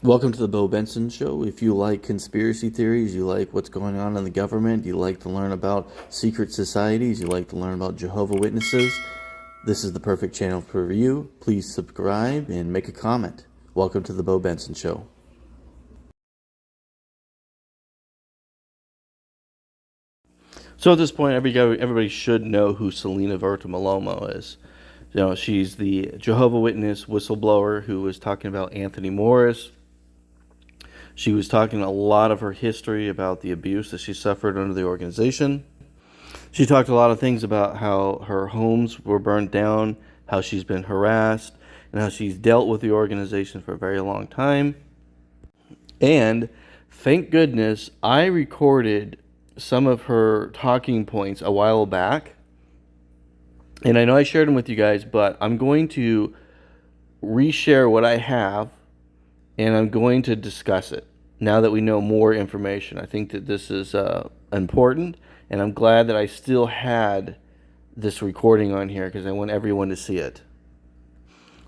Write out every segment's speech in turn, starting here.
Welcome to the Bo Benson Show. If you like conspiracy theories, you like what's going on in the government, you like to learn about secret societies, you like to learn about Jehovah's Witnesses, this is the perfect channel for you. Please subscribe and make a comment. Welcome to the Bo Benson Show. So at this point, everybody should know who Salena Vertolomo is. You know, she's the Jehovah's Witness whistleblower who was talking about Anthony Morris. She was talking a lot of her history about the abuse that she suffered under the organization. She talked a lot of things about how her homes were burned down, how she's been harassed, and how she's dealt with the organization for a very long time. And thank goodness I recorded some of her talking points a while back. And I know I shared them with you guys, but I'm going to reshare what I have, and I'm going to discuss it now that we know more information. I think that this is important, and I'm glad that I still had this recording on here because I want everyone to see it.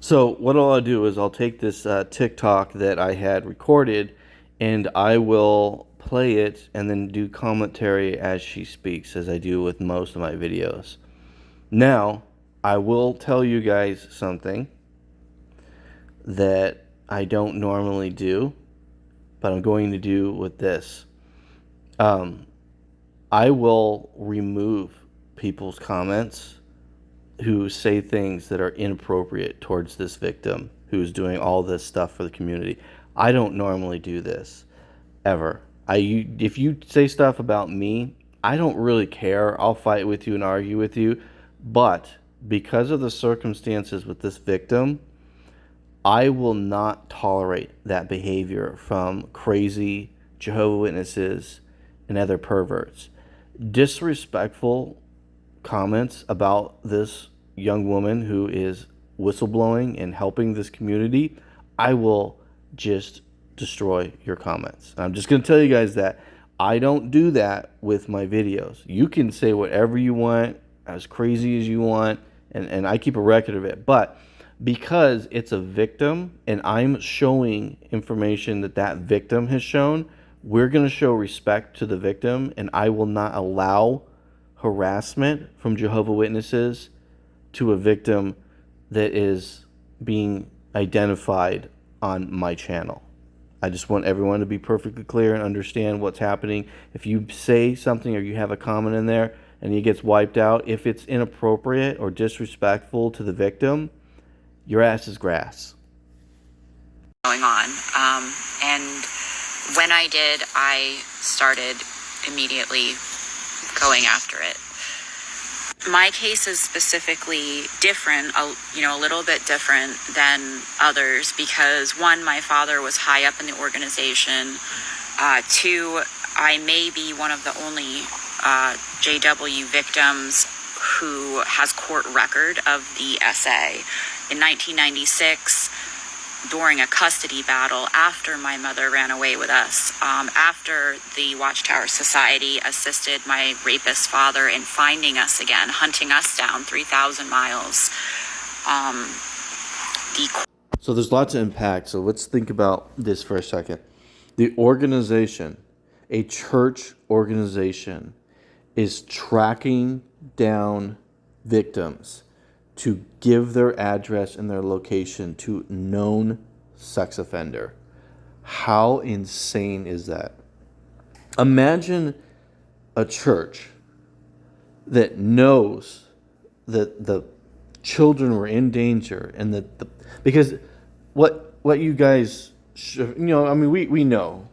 So what I'll do is I'll take this TikTok that I had recorded, and I will play it and then do commentary as she speaks, as I do with most of my videos. Now, I will tell you guys something that I don't normally do, but I'm going to do with this. I will remove people's comments who say things that are inappropriate towards this victim who's doing all this stuff for the community. I don't normally do this, ever. If you say stuff about me, I don't really care. I'll fight with you and argue with you. But because of the circumstances with this victim, I will not tolerate that behavior from crazy Jehovah's Witnesses and other perverts. Disrespectful comments about this young woman who is whistleblowing and helping this community, I will just destroy your comments. And I'm just going to tell you guys that I don't do that with my videos. You can say whatever you want, as crazy as you want, and I keep a record of it. But because it's a victim and I'm showing information that that victim has shown, we're going to show respect to the victim, and I will not allow harassment from Jehovah's Witnesses to a victim that is being identified on my channel. I just want everyone to be perfectly clear and understand what's happening. If you say something or you have a comment in there and it gets wiped out, if it's inappropriate or disrespectful to the victim, your ass is grass. Going on. And when I did, I started immediately going after it. My case is specifically different, a little bit different than others because, one, my father was high up in the organization. Two, I may be one of the only JW victims who has court record of the SA. In 1996, during a custody battle after my mother ran away with us, after the Watchtower Society assisted my rapist father in finding us again, hunting us down 3,000 miles. So there's lots of impact. So let's think about this for a second. The organization, a church organization, is tracking down victims to give their address and their location to known sex offender. How insane is that? Imagine a church that knows that the children were in danger and that because what you guys we know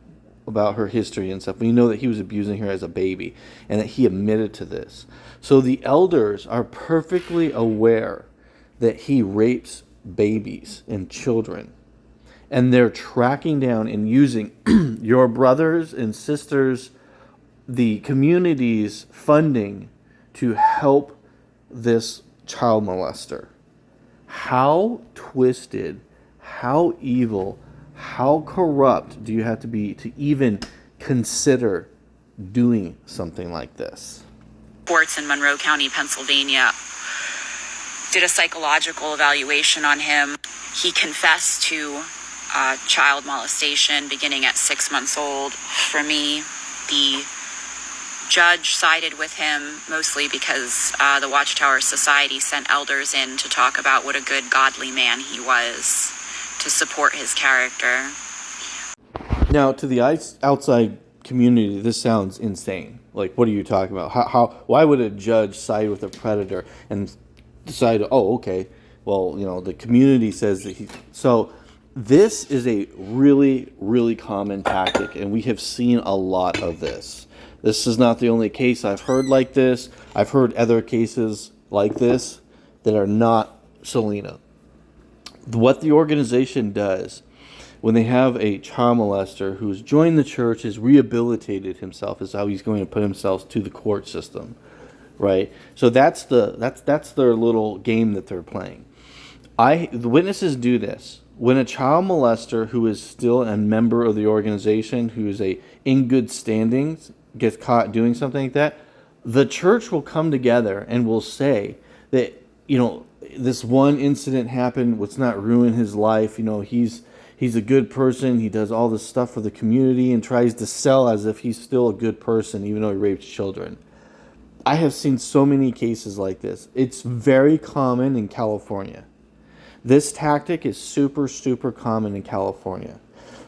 about her history and stuff. We know that he was abusing her as a baby and that he admitted to this. So the elders are perfectly aware that he rapes babies and children. And they're tracking down and using your brothers and sisters, the community's funding to help this child molester. How twisted, how evil, how corrupt do you have to be to even consider doing something like this? Courts in Monroe County, Pennsylvania, did a psychological evaluation on him. He confessed to child molestation beginning at 6 months old. For me, the judge sided with him mostly because the Watchtower Society sent elders in to talk about what a good, godly man he was, to support his character. Now, to the outside community, this sounds insane. Like, what are you talking about? Why would a judge side with a predator and decide, oh, okay, well, the community says that he... So, this is a really, really common tactic, and we have seen a lot of this. This is not the only case I've heard like this. I've heard other cases like this that are not Salena. What the organization does when they have a child molester who's joined the church, has rehabilitated himself, is how he's going to put himself to the court system, right? So that's their little game that they're playing. The witnesses do this. When a child molester who is still a member of the organization, who is in good standings, gets caught doing something like that, the church will come together and will say that, this one incident happened, let's not ruin his life. He's a good person. He does all this stuff for the community and tries to sell as if he's still a good person, even though he raped children. I have seen so many cases like this. It's very common in California. This tactic is super, super common in California.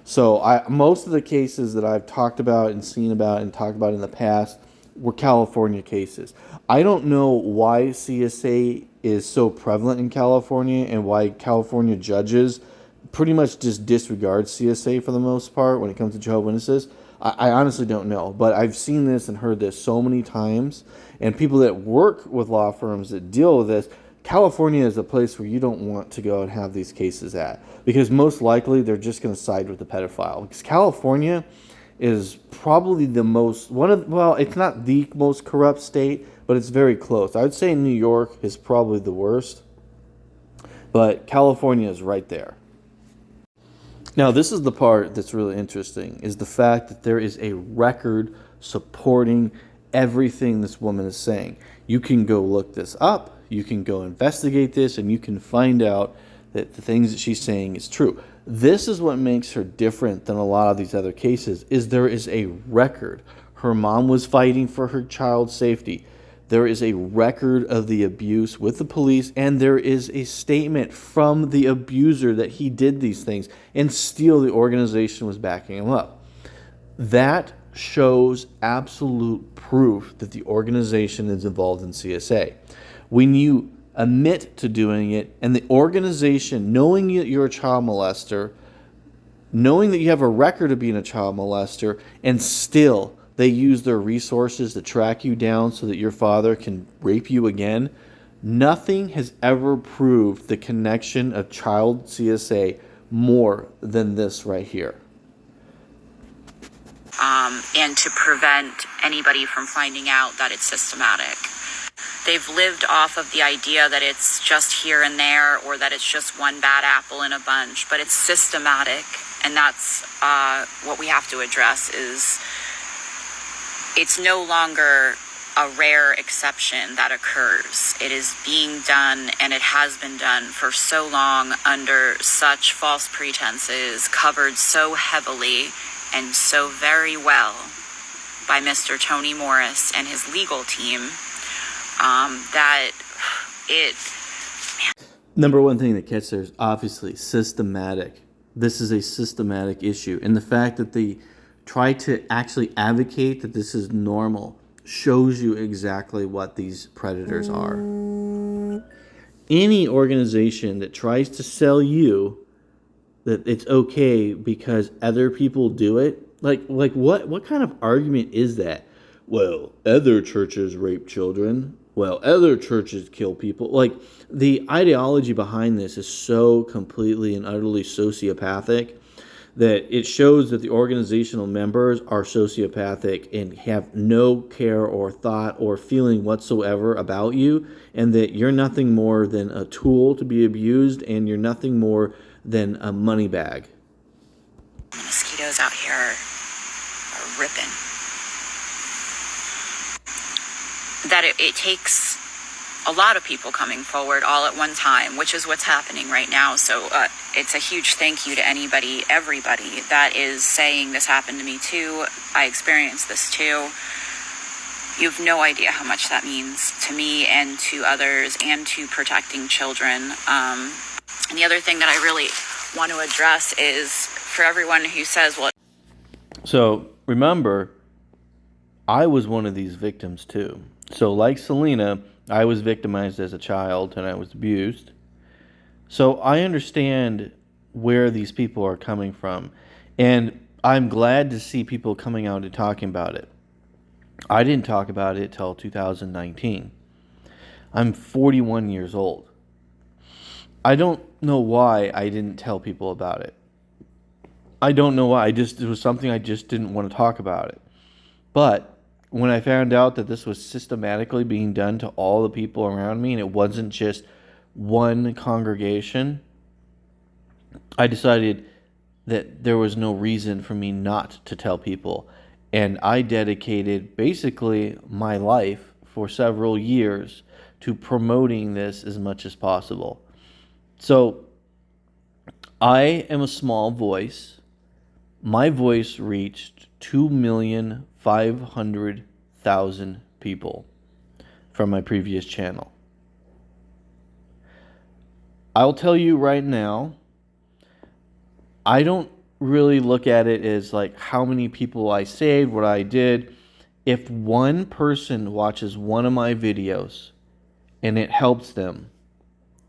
So most of the cases that I've talked about and seen about and talked about in the past were California cases. I don't know why CSA is so prevalent in California and why California judges pretty much just disregard CSA for the most part when it comes to Jehovah's Witnesses. I honestly don't know, but I've seen this and heard this so many times, and people that work with law firms that deal with this, California is a place where you don't want to go and have these cases at, because most likely they're just going to side with the pedophile. Because California is probably it's not the most corrupt state, but it's very close. I would say New York is probably the worst, but California is right there. Now, this is the part that's really interesting, is the fact that there is a record supporting everything this woman is saying. You can go look this up, you can go investigate this, and you can find out that the things that she's saying is true. This is what makes her different than a lot of these other cases, is there is a record. Her mom was fighting for her child's safety. There is a record of the abuse with the police, and there is a statement from the abuser that he did these things, and still the organization was backing him up. That shows absolute proof that the organization is involved in CSA. When you admit to doing it, and the organization, knowing that you're a child molester, knowing that you have a record of being a child molester, and still they use their resources to track you down so that your father can rape you again, nothing has ever proved the connection of child CSA more than this right here. And to prevent anybody from finding out that it's systematic. They've lived off of the idea that it's just here and there, or that it's just one bad apple in a bunch, but it's systematic, and that's what we have to address. Is it's no longer a rare exception that occurs. It is being done, and it has been done for so long under such false pretenses, covered so heavily and so very well by Mr. Tony Morris and his legal team, that it... Number one thing that gets there is obviously systematic. This is a systematic issue. And the fact that they try to actually advocate that this is normal shows you exactly what these predators are. Any organization that tries to sell you that it's okay because other people do it, like what kind of argument is that? Well, other churches rape children. Well, other churches kill people. Like, the ideology behind this is so completely and utterly sociopathic that it shows that the organizational members are sociopathic and have no care or thought or feeling whatsoever about you, and that you're nothing more than a tool to be abused, and you're nothing more than a money bag. The mosquitoes out here are ripping. That it takes a lot of people coming forward all at one time, which is what's happening right now. So it's a huge thank you to everybody that is saying this happened to me too. I experienced this too. You have no idea how much that means to me and to others and to protecting children. And the other thing that I really want to address is for everyone who says, well... So remember, I was one of these victims too. So like Salena, I was victimized as a child and I was abused. So I understand where these people are coming from. And I'm glad to see people coming out and talking about it. I didn't talk about it till 2019. I'm 41 years old. I don't know why I didn't tell people about it. I don't know why. It was something I just didn't want to talk about it. But when I found out that this was systematically being done to all the people around me and it wasn't just one congregation, I decided that there was no reason for me not to tell people. And I dedicated basically my life for several years to promoting this as much as possible. So I am a small voice. My voice reached 2,500,000 people from my previous channel. I'll tell you right now, I don't really look at it as like how many people I saved, what I did. If one person watches one of my videos and it helps them,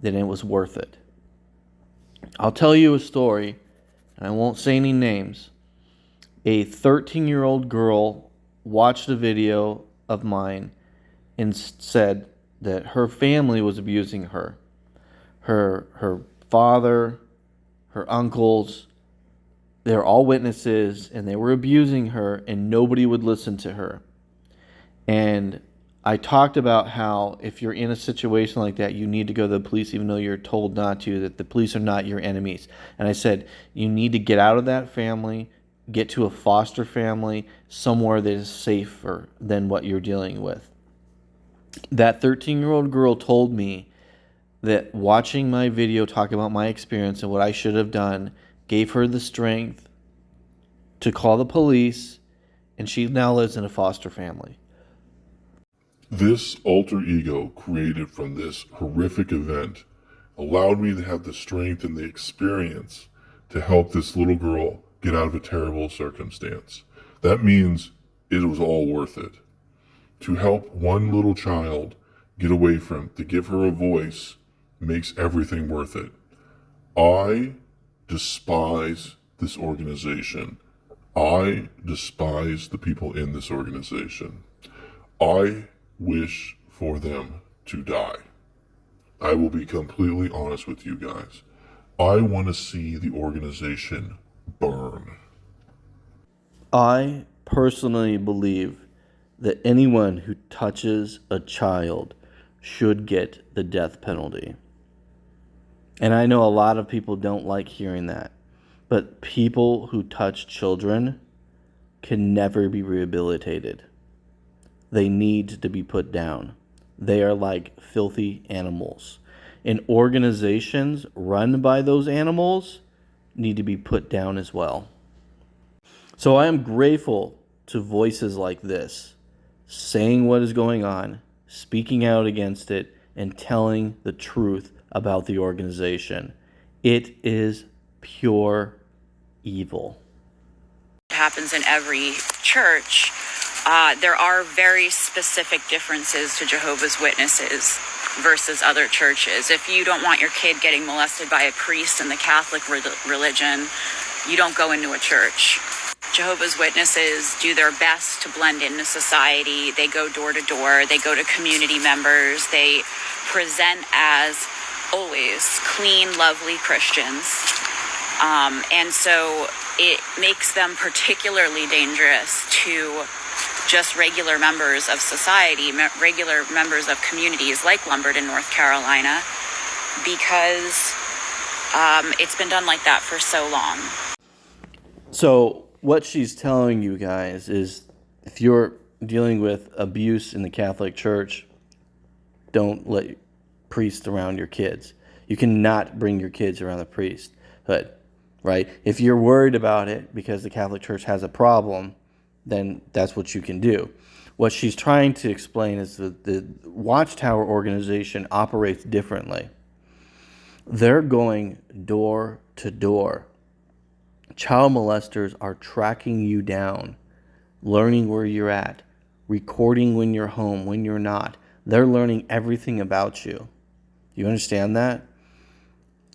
then it was worth it. I'll tell you a story, and I won't say any names. A 13-year-old girl watched a video of mine and said that her family was abusing her. Her father, her uncles, they're all witnesses, and they were abusing her, and nobody would listen to her. And I talked about how if you're in a situation like that, you need to go to the police even though you're told not to, that the police are not your enemies. And I said, you need to get out of that family, get to a foster family, somewhere that is safer than what you're dealing with. That 13-year-old girl told me that watching my video talk about my experience and what I should have done gave her the strength to call the police, and she now lives in a foster family. This alter ego created from this horrific event allowed me to have the strength and the experience to help this little girl get out of a terrible circumstance. That means it was all worth it. To help one little child get away from, to give her a voice, makes everything worth it. I despise this organization. I despise the people in this organization. I wish for them to die. I will be completely honest with you guys. I want to see the organization burn. I personally believe that anyone who touches a child should get the death penalty. And I know a lot of people don't like hearing that, but people who touch children can never be rehabilitated. They need to be put down. They are like filthy animals. And organizations run by those animals need to be put down as well. So I am grateful to voices like this, saying what is going on, speaking out against it, and telling the truth about the organization. It is pure evil. It happens in every church. There are very specific differences to Jehovah's Witnesses versus other churches. If you don't want your kid getting molested by a priest in the Catholic religion, you don't go into a church. Jehovah's Witnesses do their best to blend into society. They go door to door. They go to community members. They present as always clean, lovely Christians. And so it makes them particularly dangerous to just regular members of society, regular members of communities like Lumberton, North Carolina, because it's been done like that for so long. So what she's telling you guys is if you're dealing with abuse in the Catholic Church, don't let priests around your kids. You cannot bring your kids around the priest. right? If you're worried about it because the Catholic Church has a problem, then that's what you can do. What she's trying to explain is that the Watchtower organization operates differently. They're going door to door. Child molesters are tracking you down, learning where you're at, recording when you're home, when you're not. They're learning everything about you. You understand that?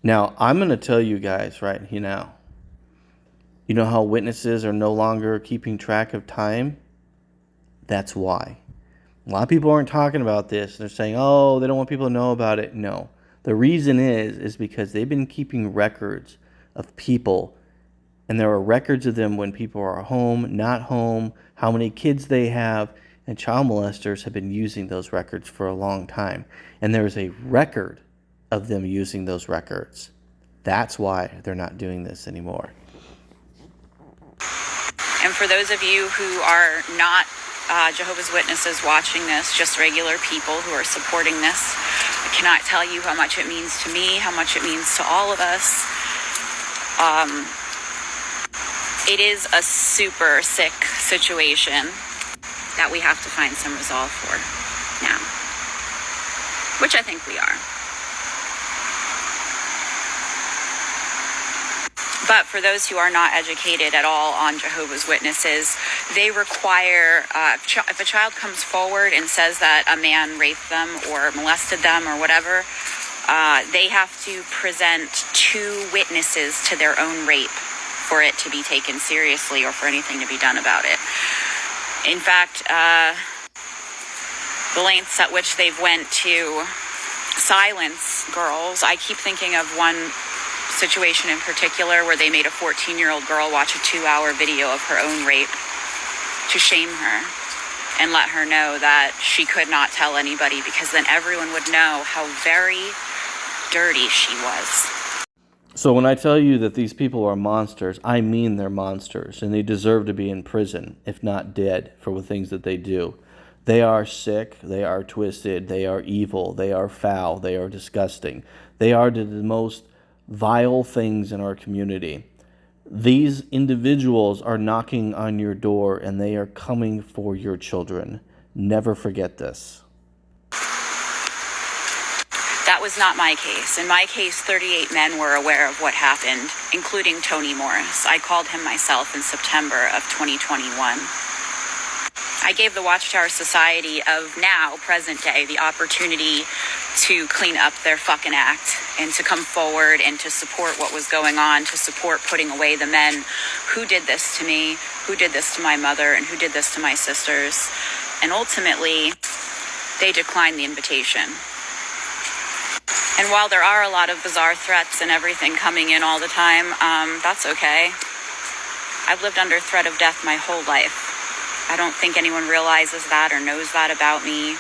Now, I'm going to tell you guys right now. You know how witnesses are no longer keeping track of time? That's why. A lot of people aren't talking about this. They're saying, oh, they don't want people to know about it. No. The reason is because they've been keeping records of people, and there are records of them when people are home, not home, how many kids they have, and child molesters have been using those records for a long time. And there is a record of them using those records. That's why they're not doing this anymore. And for those of you who are not Jehovah's Witnesses watching this, just regular people who are supporting this, I cannot tell you how much it means to me, how much it means to all of us. It is a super sick situation that we have to find some resolve for now, which I think we are. But for those who are not educated at all on Jehovah's Witnesses, they require, if a child comes forward and says that a man raped them or molested them or whatever, they have to present 2 witnesses to their own rape for it to be taken seriously or for anything to be done about it. In fact, the lengths at which they've went to silence girls, I keep thinking of one situation in particular where they made a 14-year-old girl watch a 2-hour video of her own rape to shame her and let her know that she could not tell anybody, because then everyone would know how very dirty she was. So when I tell you that these people are monsters, I mean they're monsters, and they deserve to be in prison, if not dead, for the things that they do. They are sick, they are twisted, they are evil, they are foul, they are disgusting. They are the most vile things in our community. These individuals are knocking on your door, and they are coming for your children. Never forget this. That was not my case. In my case, 38 men were aware of what happened, including Tony Morris. I called him myself in September of 2021. I gave the Watchtower Society of now, present day, the opportunity to clean up their fucking act and to come forward and to support what was going on, to support putting away the men who did this to me, who did this to my mother, and who did this to my sisters. And ultimately, they declined the invitation. And while there are a lot of bizarre threats and everything coming in all the time, that's okay. I've lived under threat of death my whole life. I don't think anyone realizes that or knows that about me.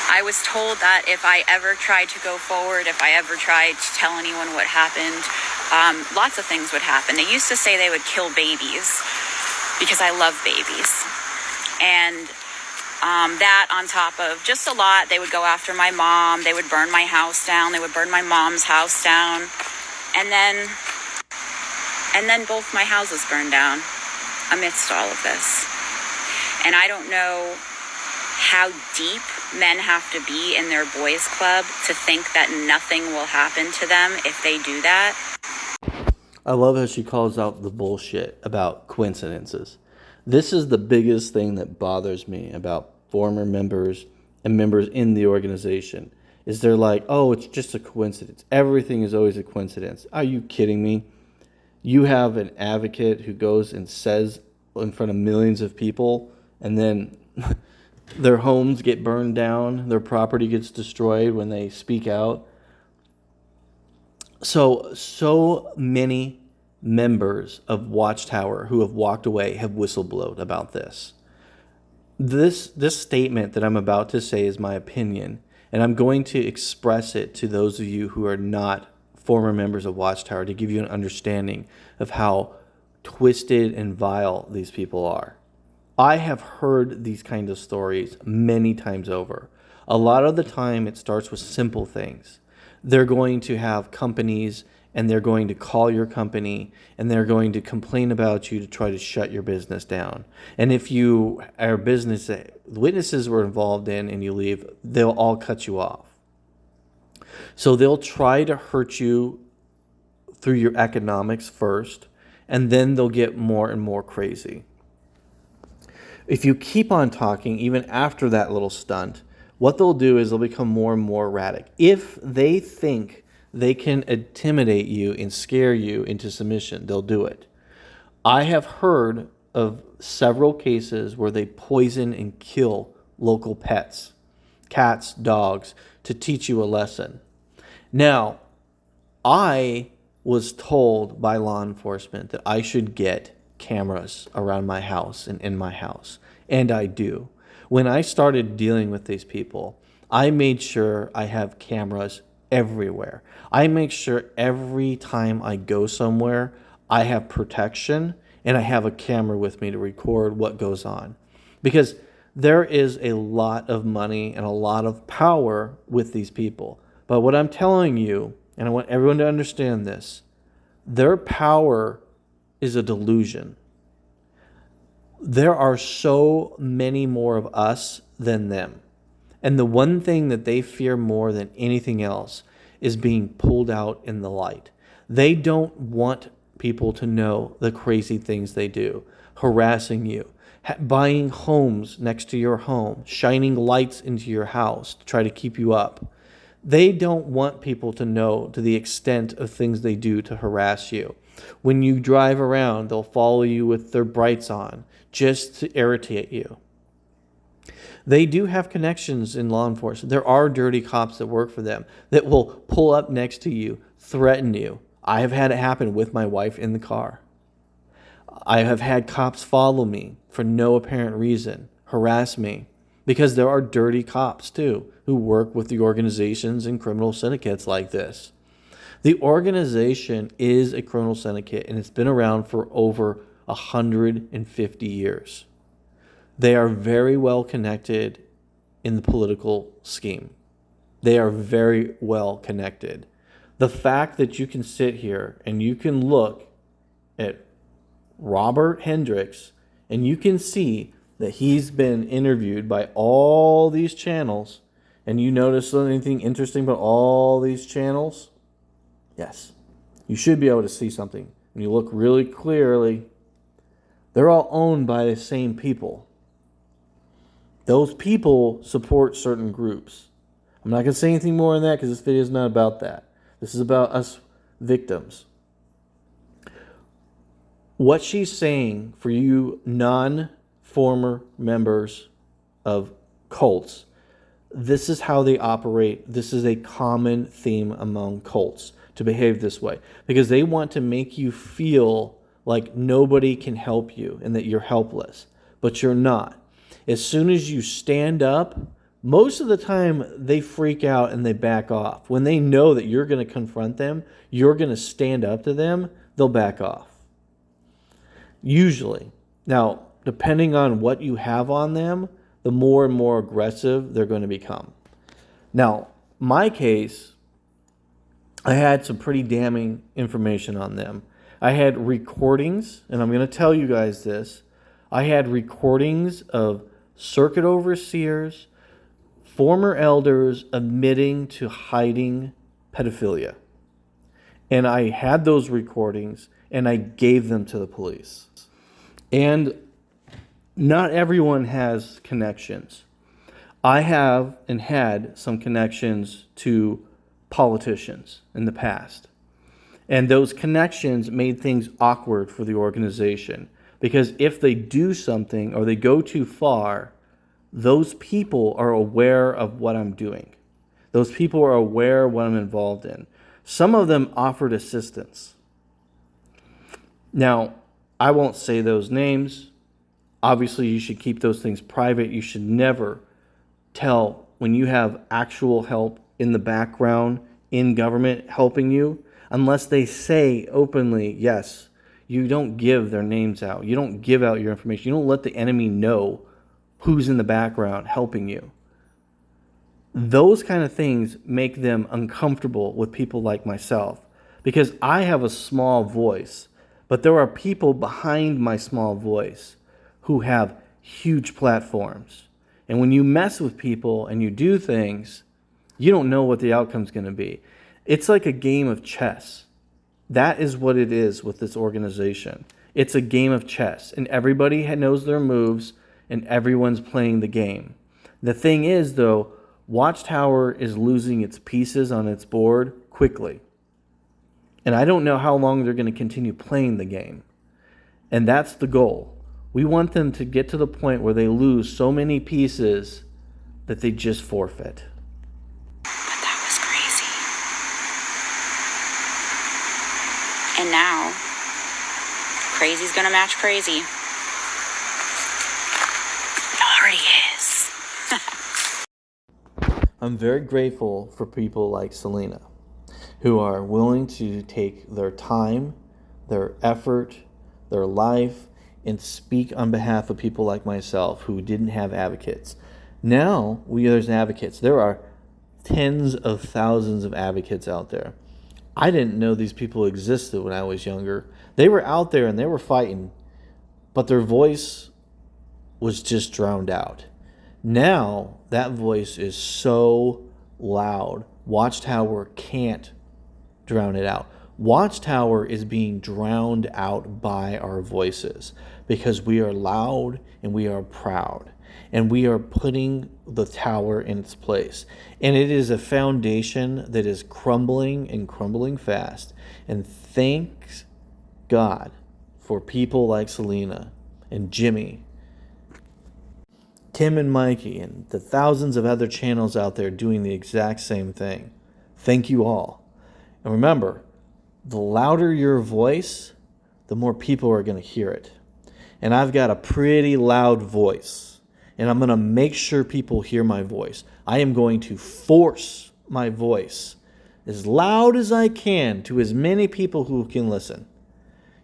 I was told that if I ever tried to go forward, if I ever tried to tell anyone what happened, lots of things would happen. They used to say they would kill babies because I love babies. And that on top of just a lot, they would go after my mom. They would burn my house down. They would burn my mom's house down. And then both my houses burned down amidst all of this. And I don't know how deep men have to be in their boys' club to think that nothing will happen to them if they do that. I love how she calls out the bullshit about coincidences. This is the biggest thing that bothers me about former members and members in the organization, is they're like, oh, it's just a coincidence. Everything is always a coincidence. Are you kidding me? You have an advocate who goes and says in front of millions of people, and then their homes get burned down, their property gets destroyed when they speak out. So many members of Watchtower who have walked away have whistleblowed about this. This statement that I'm about to say is my opinion, and I'm going to express it to those of you who are not former members of Watchtower to give you an understanding of how twisted and vile these people are. I have heard these kind of stories many times over. A lot of the time it starts with simple things. they're going to have companies and they're going to call your company and they're going to complain about you to try to shut your business down. And if you are a business that witnesses were involved in and you leave, they'll all cut you off. So they'll try to hurt you through your economics first, and then they'll get more and more crazy. If you keep on talking, even after that little stunt, what they'll do is they'll become more and more erratic. If they think they can intimidate you and scare you into submission, they'll do it. I have heard of several cases where they poison and kill local pets, cats, dogs, to teach you a lesson. Now, I was told by law enforcement that I should get cameras around my house and in my house, and I do. When I started dealing with these people, I made sure I have cameras everywhere. I make sure every time I go somewhere, I have protection and I have a camera with me to record what goes on. Because there is a lot of money and a lot of power with these people. But what I'm telling you, and I want everyone to understand this, their power is a delusion. There are so many more of us than them. And the one thing that they fear more than anything else is being pulled out in the light. They don't want people to know the crazy things they do, harassing you, buying homes next to your home, shining lights into your house to try to keep you up. They don't want people to know to the extent of things they do to harass you. When you drive around, they'll follow you with their brights on just to irritate you. They do have connections in law enforcement. There are dirty cops that work for them that will pull up next to you, threaten you. I have had it happen with my wife in the car. I have had cops follow me for no apparent reason, harass me, because there are dirty cops too who work with the organizations and criminal syndicates like this. The organization is a criminal syndicate and it's been around for over 150 years. They are very well connected in the political scheme. They are very well connected. The fact that you can sit here and you can look at Robert Hendricks and you can see that he's been interviewed by all these channels, and you notice anything interesting about all these channels? Yes. You should be able to see something. When you look really clearly, they're all owned by the same people. Those people support certain groups. I'm not going to say anything more on that because this video is not about that. This is about us victims. What she's saying for you non-former members of cults, this is how they operate. This is a common theme among cults to behave this way because they want to make you feel like nobody can help you and that you're helpless, but you're not. As soon as you stand up, most of the time they freak out and they back off. When they know that you're going to confront them, you're going to stand up to them, they'll back off. Usually. Now, depending on what you have on them, the more and more aggressive they're going to become. Now, my case, I had some pretty damning information on them. I had recordings, and I'm going to tell you guys this. I had recordings of circuit overseers, former elders admitting to hiding pedophilia. And I had those recordings, and I gave them to the police. And not everyone has connections. I have and had some connections to politicians in the past. And those connections made things awkward for the organization. Because if they do something or they go too far, those people are aware of what I'm doing. Those people are aware of what I'm involved in. Some of them offered assistance. Now, I won't say those names. Obviously, you should keep those things private. You should never tell when you have actual help in the background in government helping you, unless they say openly, yes. You don't give their names out. You don't give out your information. You don't let the enemy know who's in the background helping you. Those kind of things make them uncomfortable with people like myself because I have a small voice, but there are people behind my small voice who have huge platforms. And when you mess with people and you do things, you don't know what the outcome's going to be. It's like a game of chess. That is what it is with this organization. It's a game of chess, and everybody knows their moves, and everyone's playing the game. The thing is, though, Watchtower is losing its pieces on its board quickly. And I don't know how long they're going to continue playing the game. And that's the goal. We want them to get to the point where they lose so many pieces that they just forfeit. But that was crazy. And now, crazy's gonna match crazy. It already is. I'm very grateful for people like Salena who are willing to take their time, their effort, their life, and speak on behalf of people like myself who didn't have advocates. Now, there's advocates. There are tens of thousands of advocates out there. I didn't know these people existed when I was younger. They were out there and they were fighting, but their voice was just drowned out. Now, that voice is so loud, Watchtower can't drown it out. Watchtower is being drowned out by our voices because we are loud and we are proud and we are putting the tower in its place. And it is a foundation that is crumbling and crumbling fast. And thanks God for people like Salena and Jimmy, Tim and Mikey, and the thousands of other channels out there doing the exact same thing. Thank you all. And remember, the louder your voice, the more people are going to hear it. And I've got a pretty loud voice. And I'm going to make sure people hear my voice. I am going to force my voice as loud as I can to as many people who can listen.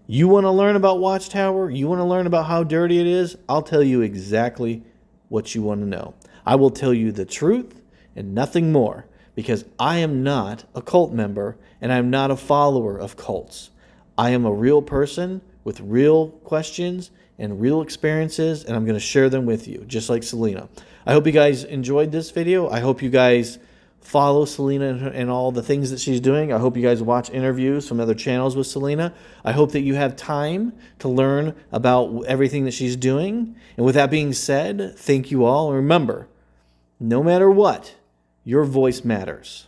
You want to learn about Watchtower? You want to learn about how dirty it is? I'll tell you exactly what you want to know. I will tell you the truth and nothing more, because I am not a cult member and I'm not a follower of cults. I am a real person with real questions and real experiences, and I'm going to share them with you, just like Salena. I hope you guys enjoyed this video. I hope you guys follow Salena and all the things that she's doing. I hope you guys watch interviews from other channels with Salena. I hope that you have time to learn about everything that she's doing. And with that being said, thank you all. And remember, no matter what, your voice matters.